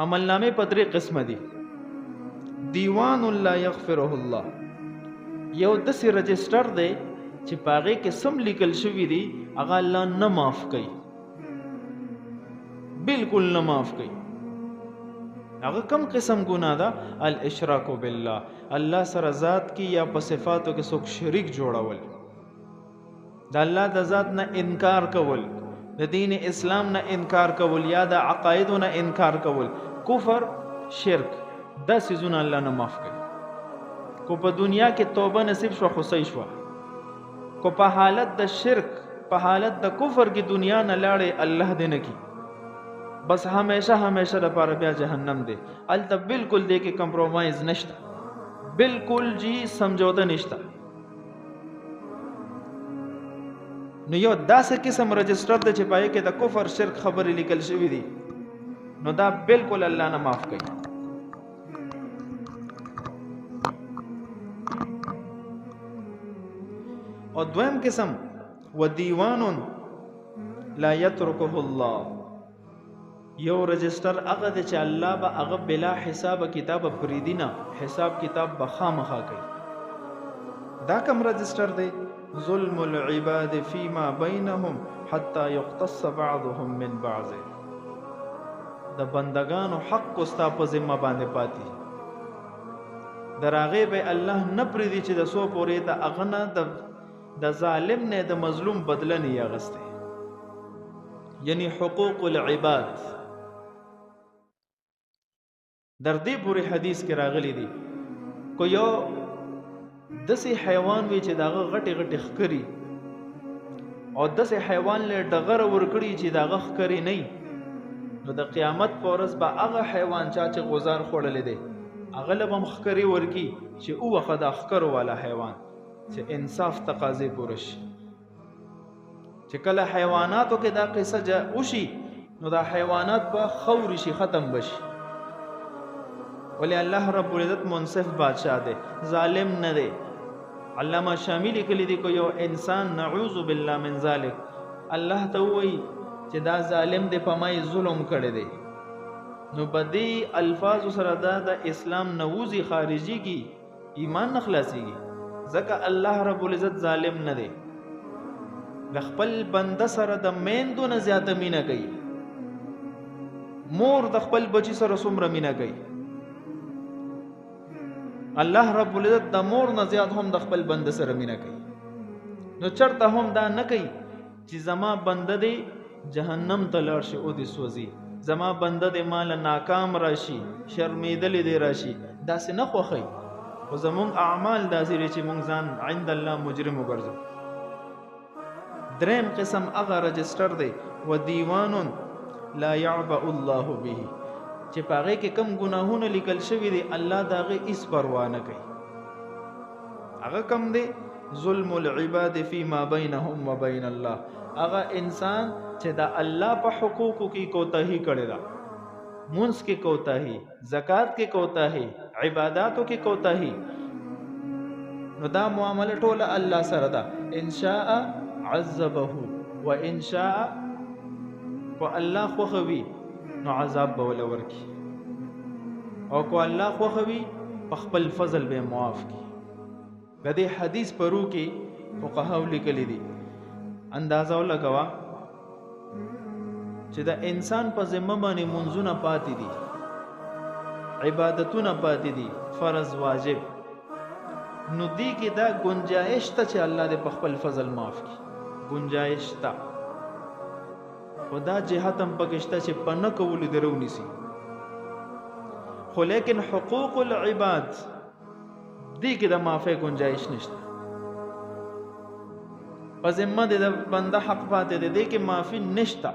عمل نامه په درې قسمه دي. دیوان لا یغفره الله، یو داسې رجسټر دی چې پاغې کې سم لیکل شوي دي هغه الله نه معاف کوي، بالکل نه معاف کوي. هغه کم قسم ګناه ده؟ الاشراک بالله، الله سره ذات کې یا په صفاتو کې څوک شریک جوړول، د الله د ذات نه انکار کول، د دین اسلام نه انکار کول، یا د عقایدو نه انکار کول، کفر شرک، دا سيزونه الله نه معاف کوي. کو په دنیا کې توبه نصیب شو خو صحیح شو، کو په حالت د شرک په حالت د کفر کې دنیا نه لاړې الله دې نه کی، بس همیشه همیشه لپاره بیا جهنم دی. الته بالکل دې کې کمپرومایز نشته، بالکل جی سمجھوته نشته. نو یو داسې قسم رجسټر دی چې پای کې د کفر شرک خبرې لیکل شوې دي، نو دا بالکل الله نه معاف کوي. او دویم قسم و دیوان لا یترکه الله، یو رجسٹر هغه دی چې الله به هغه بلا حساب کتاب پریدي نه، حساب کتاب به خامخا کوي. دا کوم رجسٹر دی؟ ظلم العباد فيما بينهم حتى يقتص بعضهم من بعض، د بندگانو حق کو ستا په ذمہ باندې پاتې، دراغه به الله نه پریدي چې د سو پورې د اغنه د ظالم نه د مظلوم بدله نه یغسته، یعنی حقوق العباد. در دې پورې حدیث کې راغلی دی کو یو دسې حیوان وی چې داغه غټي غټي خکری او دسې حیوان له ډغره ورکړي چې داغه خکری نه، نو د قیامت پر ورځ به هغه حیوان چې غزار خوړلې دی هغه له هم خکری ورکی چې او وخت د خکرو والا حیوان چې انصاف تقاضې پوره شي. چې کله حیواناتو کې دا قصه وشي نو دا حیوانات به خوري شي، ختم بشي. ولی الله رب العزت منصف بادشاہ دی، ظالم نه دی. علامہ شاملی کلی دی کو یو انسان نعوذ بالله من ذلک الله ته وایي چې دا ظالم دی په ما ظلم کړی دی، نو بدی الفاظ سره دا د اسلام نووزی خارجي کی ایمان نه خلاصيږي، ځکه الله رب العزت ظالم نه دی. د خپل بنده سره د میندو نه زیاته مینه کوي، مور د خپل بچی سره څومره مینه کوي، الله رب العزت د مور نه زیات هم د خپل بنده سره مینه کوي. نو چرته هم دا نه کوي چې زما بنده دی جهنم ته لاړ شي او دې سوځي، زما بنده دی مال ناکام راشي، شرمیدل دی راشي، داسې نه خوښي. خو زمونږ اعمال داسې دي چې مونږ ځان عند الله مجرم وګرځو. دریم قسم هغه رجسټر دی و دیوان لا يعبأ الله به، چې پاغه کې کم ګناهونه لیکل شوی دي الله داغه هیڅ پروا نه کوي. هغه کم دی ظلم العباد فيما بينهم وبين الله، هغه انسان چې دا الله په حقوقو کې کوتاهی کړی دا، منځ کې کوتاهی، زکات کې کوتاهی، عبادتو کې کوتاهی، نو دا معامله ټوله الله سره ده. ان شاء عذبه و ان شاء کو الله خوخوي نو عذاب به ول ورکی، او کو الله خوخوي په خپل فضل به معاف کی. د دې حدیث پرو کې فقهاو لیکلي دي اندازه ولګوا چې د انسان په ذمہ باندې منځونه پاتې دي، عبادتونه پاتې دي، فرض واجب، نو دی کې دا گنجائش ته چې الله دې په خپل فضل معاف کی، گنجائش ته. خدا جهات هم پکشته چې پنه کول درو نسی، خو لیکن حقوق العباد دی کې د معافی گنجائش نشته. په ذمہ د بنده حق پاتې دی کې معافی نشته.